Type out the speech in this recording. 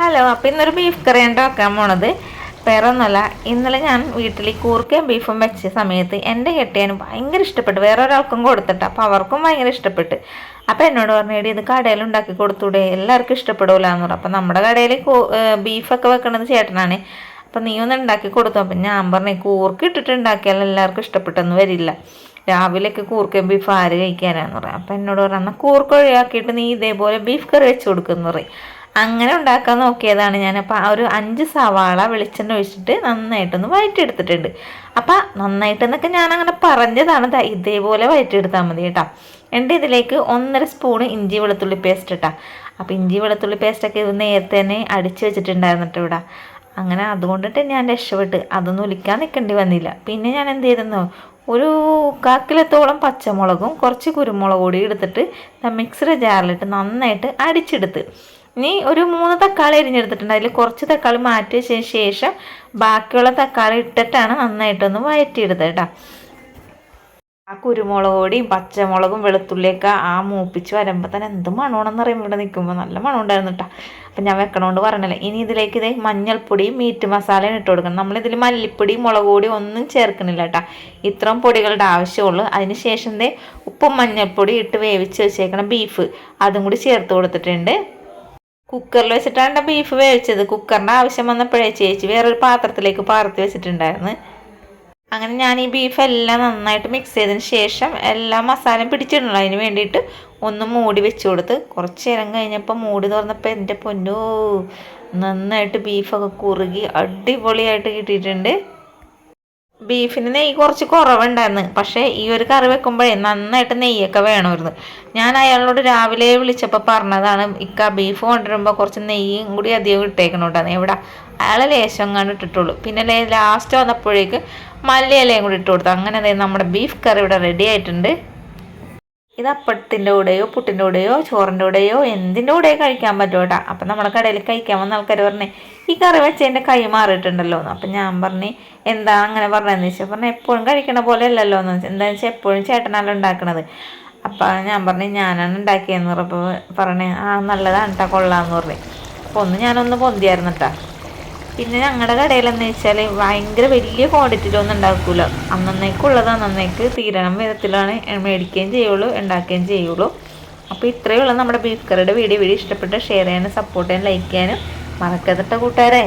Hello, അപ്പോൾ ഇന്നൊരു beef കറിയാണ് വെക്കാൻ പോണത്. വേറെ ഒന്നുമല്ല, ഇന്നലെ ഞാൻ വീട്ടിൽ കൂർക്കയും ബീഫും വെച്ച സമയത്ത് എൻ്റെ കെട്ടിയാനും ഭയങ്കര ഇഷ്ടപ്പെട്ടു. വേറെ ഒരാൾക്കും കൊടുത്തിട്ട്, അപ്പോൾ അവർക്കും ഭയങ്കര ഇഷ്ടപ്പെട്ട്. അപ്പോൾ എന്നോട് പറഞ്ഞേടി ഇത് കടയിൽ ഉണ്ടാക്കി കൊടുത്തൂടെ, എല്ലാവർക്കും ഇഷ്ടപ്പെടില്ല എന്ന് പറഞ്ഞു. അപ്പോൾ നമ്മുടെ കടയിൽ ബീഫൊക്കെ വെക്കണത് ചേട്ടനാണ്. അപ്പം നീ ഒന്ന് ഉണ്ടാക്കി കൊടുത്തു. അപ്പം ഞാൻ പറഞ്ഞു കൂർക്ക ഇട്ടിട്ട് ഉണ്ടാക്കിയാൽ എല്ലാവർക്കും ഇഷ്ടപ്പെട്ടൊന്നും വരില്ല, രാവിലെയൊക്കെ കൂർക്കയും ബീഫ് ആര് കഴിക്കാനാന്ന് പറയാം. അപ്പം എന്നോട് പറഞ്ഞു എന്നാൽ കൂർക്ക ഒഴിവാക്കിയിട്ട് നീ ഇതേപോലെ ബീഫ് കറി വെച്ച് കൊടുക്കുമെന്ന് പറയും. അങ്ങനെ ഉണ്ടാക്കാൻ നോക്കിയതാണ് ഞാൻ. അപ്പോൾ ആ ഒരു 5 സവാള വെളിച്ചെണ്ണ ഒഴിച്ചിട്ട് നന്നായിട്ടൊന്ന് വഴറ്റിയെടുത്തിട്ടുണ്ട്. അപ്പം നന്നായിട്ടെന്നൊക്കെ ഞാൻ അങ്ങനെ പറഞ്ഞതാണ്, ഇതേപോലെ വഴറ്റിയെടുത്താൽ മതി കേട്ടോ. എൻ്റെ ഇതിലേക്ക് 1.5 സ്പൂണ് ഇഞ്ചി വെളുത്തുള്ളി പേസ്റ്റ് ഇട്ടാ. അപ്പോൾ ഇഞ്ചി വെളുത്തുള്ളി പേസ്റ്റൊക്കെ നേരത്തെ തന്നെ അടിച്ച് വെച്ചിട്ടുണ്ടായിരുന്നിട്ട് ഇവിടെ. അങ്ങനെ അതുകൊണ്ടിട്ട് ഞാൻ രക്ഷപ്പെട്ട്, അതൊന്നും ഒലിക്കാൻ നിൽക്കേണ്ടി വന്നില്ല. പിന്നെ ഞാൻ എന്ത് ചെയ്തെന്നോ, ഒരു 1/4 കിലോത്തോളം പച്ചമുളകും കുറച്ച് കുരുമുളക് പൊടി എടുത്തിട്ട് മിക്സിയുടെ ജാറിലിട്ട് നന്നായിട്ട് അടിച്ചെടുത്ത്. ഇനി ഒരു 3 തക്കാളി അരിഞ്ഞെടുത്തിട്ടുണ്ട്. അതിൽ കുറച്ച് തക്കാളി മാറ്റി വെച്ചതിന് ശേഷം ബാക്കിയുള്ള തക്കാളി ഇട്ടിട്ടാണ് നന്നായിട്ടൊന്ന് വഴറ്റിയെടുത്തത് കേട്ടോ. ആ കുരുമുളക് പൊടിയും പച്ചമുളകും വെളുത്തുള്ളിയൊക്കെ ആ മൂപ്പിച്ച് വരുമ്പോൾ തന്നെ എന്ത് മണമാണെന്ന് അറിയുമ്പോൾ ഇവിടെ നിൽക്കുമ്പോൾ നല്ല മണം ഉണ്ടായിരുന്നു കേട്ടോ. അപ്പം ഞാൻ വെക്കണോണ്ട് പറഞ്ഞില്ല. ഇനി ഇതിലേക്ക് ഇതേ മഞ്ഞൾപ്പൊടിയും മീറ്റ് മസാലയും ഇട്ട് കൊടുക്കണം. നമ്മളിതിൽ മല്ലിപ്പൊടി മുളക് പൊടി ഒന്നും ചേർക്കണില്ല കേട്ടോ. ഇത്രയും പൊടികളുടെ ആവശ്യമുള്ളൂ. അതിന് ശേഷം ദേ ഉപ്പും മഞ്ഞൾപ്പൊടി ഇട്ട് വേവിച്ച് വെച്ചേക്കണം ബീഫ് അതും കൂടി ചേർത്ത് കൊടുത്തിട്ടുണ്ട്. കുക്കറിൽ വെച്ചിട്ടാണ് ബീഫ് വേവിച്ചത്. കുക്കറിൻ്റെ ആവശ്യം വന്നപ്പോഴേ ചേച്ചി വേറൊരു പാത്രത്തിലേക്ക് പാർത്തി വെച്ചിട്ടുണ്ടായിരുന്നു. അങ്ങനെ ഞാൻ ഈ ബീഫ് എല്ലാം നന്നായിട്ട് മിക്സ് ചെയ്തതിന് ശേഷം എല്ലാ മസാലയും പിടിച്ചിടണം. അതിന് വേണ്ടിയിട്ട് ഒന്ന് മൂടി വെച്ച് കൊടുത്ത് കുറച്ച് നേരം കഴിഞ്ഞപ്പോൾ മൂടി തുറന്നപ്പോൾ എൻ്റെ പൊന്നോ, നന്നായിട്ട് ബീഫൊക്കെ കുറുകി അടിപൊളിയായിട്ട് കിട്ടിയിട്ടുണ്ട്. ബീഫിന് നെയ്യ് കുറച്ച് കുറവുണ്ടായിരുന്നു. പക്ഷേ ഈ ഒരു കറി വെക്കുമ്പോഴേ നന്നായിട്ട് നെയ്യൊക്കെ വേണമായിരുന്നു. ഞാൻ അയാളോട് രാവിലെ വിളിച്ചപ്പോൾ പറഞ്ഞതാണ്, ഇക്ക ബീഫ് കൊണ്ടുവരുമ്പോൾ കുറച്ച് നെയ്യും കൂടി അധികം ഇട്ടേക്കണോട്ടാണ്. എവിടെ അയാളെ ലേശം അങ്ങാണ്ട് ഇട്ടിട്ടുള്ളൂ. പിന്നെ ലാസ്റ്റ് വന്നപ്പോഴേക്ക് മല്ലിയിലയും കൂടി ഇട്ട് കൊടുത്തു. അങ്ങനെ നമ്മുടെ ബീഫ് കറി ഇവിടെ റെഡി ആയിട്ടുണ്ട്. ഇത് അപ്പത്തിൻ്റെ കൂടെയോ പുട്ടിൻ്റെ കൂടെയോ ചോറിൻ്റെ കൂടെയോ എന്തിൻ്റെ കൂടെയോ കഴിക്കാൻ പറ്റും കേട്ടോ. അപ്പം നമ്മുടെ കടയിൽ കഴിക്കാൻ വന്ന ആൾക്കാർ പറഞ്ഞേ ഈ കറി വെച്ചതിൻ്റെ കൈ മാറിയിട്ടുണ്ടല്ലോ എന്ന്. അപ്പം ഞാൻ പറഞ്ഞു എന്താ അങ്ങനെ പറഞ്ഞതെന്ന് വെച്ചാൽ പറഞ്ഞാൽ എപ്പോഴും കഴിക്കണ പോലെ അല്ലല്ലോ എന്ന് വെച്ചാൽ എന്താണെന്ന് വെച്ചാൽ എപ്പോഴും ചേട്ടനല്ല ഉണ്ടാക്കണത്. അപ്പം ഞാൻ പറഞ്ഞു ഞാനാണ് ഉണ്ടാക്കിയതെന്ന് പറഞ്ഞപ്പോൾ പറഞ്ഞേ നല്ലതാണ് കേട്ടോ, കൊള്ളാമെന്ന് പറഞ്ഞു. അപ്പോൾ ഞാനൊന്ന് പൊന്തിയായിരുന്നു കേട്ടോ. പിന്നെ ഞങ്ങളുടെ കടയിലെന്ന് വെച്ചാൽ ഭയങ്കര വലിയ ക്വാണ്ടിറ്റിയിലൊന്നും ഉണ്ടാക്കില്ല. അന്നേക്കുള്ളത് അന്നേക്ക് തീരണം വിധത്തിലാണ് മേടിക്കുകയും ചെയ്യുള്ളൂ, ഉണ്ടാക്കുകയും ചെയ്യുള്ളൂ. അപ്പോൾ ഇത്രയേ ഉള്ളൂ നമ്മുടെ ബീഫ് കറിയുടെ വീഡിയോ ഇഷ്ടപ്പെട്ട് ഷെയർ ചെയ്യാനും സപ്പോർട്ട് ചെയ്യാനും ലൈക്ക് ചെയ്യാനും മറക്കരുത് കൂട്ടുകാരെ.